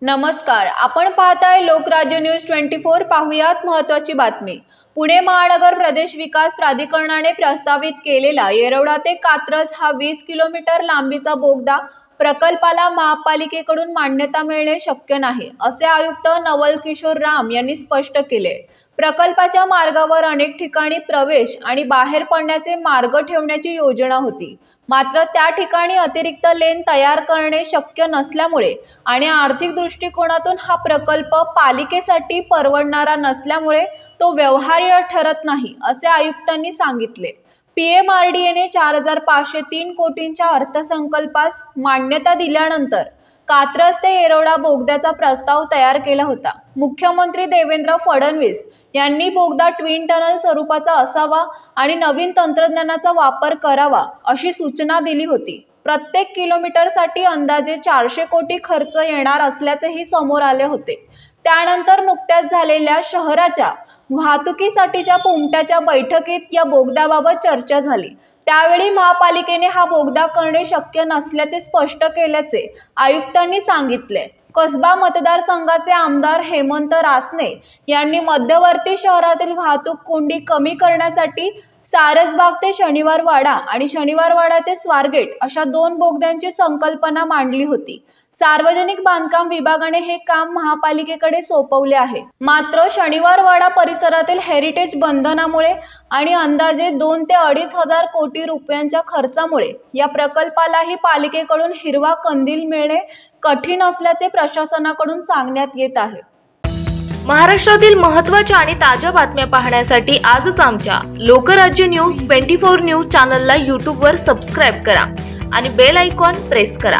नमस्कार, आपण पाहताय लोकराज्य न्यूज 24। पाहुयात महत्त्वाची बातमी। पुणे महानगर प्रदेश विकास प्राधिकरणाने प्रस्तावित केलेला येरवडा ते कात्रज हा 20 किलोमीटर लांबीचा बोगदा प्रकल्पाला महापालिकेकडून मान्यता मिळणे शक्य नाही, असे आयुक्त नवल किशोर राम यांनी स्पष्ट केले। प्रकल्पाच्या मार्गावर अनेक ठिकाणी प्रवेश आणि बाहेर पडण्याचे मार्ग ठेवण्याची योजना होती, मात्र त्या ठिकाणी अतिरिक्त लेन तयार करणे शक्य नसल्यामुळे आणि आर्थिक दृष्टिकोनातून हा प्रकल्प पालिकेसाठी परवडणारा नसल्यामुळे तो व्यवहार्य ठरत नाही, असे आयुक्तांनी सांगितले। PMRDAने 4503 कोटींच्या अर्थसंकल्पास मान्यता दिल्यानंतर कात्रज ते येरवडा बोगद्याचा प्रस्ताव तयार केला होता। मुख्यमंत्री देवेंद्र फडणवीस यांनी बोगदा ट्विन टनल स्वरूपाचा असावा आणि नवीन तंत्रज्ञानाचा वापर करावा अशी सूचना दिली होती। प्रत्येक किलोमीटरसाठी अंदाजे 400 कोटी खर्च येणार असल्याचेही समोर आले होते। त्यानंतर नुकत्याच झालेल्या शहराच्या वाहतुकीसाठीच्या पोमट्याच्या बैठकीत या बोगद्याबाबत चर्चा झाली। त्यावेळी महापालिकेने हा बोगदा करणे शक्य नसल्याचे स्पष्ट केल्याचे आयुक्तांनी सांगितले। कसबा मतदारसंघाचे आमदार हेमंत रासने यांनी मध्यवर्ती शहरातील वाहतूक कोंडी कमी करण्यासाठी सारसबाग ते शनिवारवाडा आणि शनिवारवाडा ते स्वारगेट अशा 2 बोगद्यांची संकल्पना मांडली होती। सार्वजनिक बांधकाम विभागाने हे काम महापालिकेकडे सोपवले आहे, मात्र शनिवारवाडा परिसरातील हेरिटेज बंधनामुळे आणि अंदाजे 2 ते 2.5 हजार कोटी रुपयांच्या खर्चामुळे या प्रकल्पालाही पालिकेकडून हिरवा कंदील मिळणे कठीण असल्याचे प्रशासनाकडून सांगण्यात येत आहे। महाराष्ट्रातील महत्त्वाच्या आणि ताज्या बातम्या पाहण्यासाठी आजच आमच्या लोकराज्य न्यूज 24 न्यूज चॅनलला YouTube वर सबस्क्राइब करा आणि बेल आयकॉन प्रेस करा।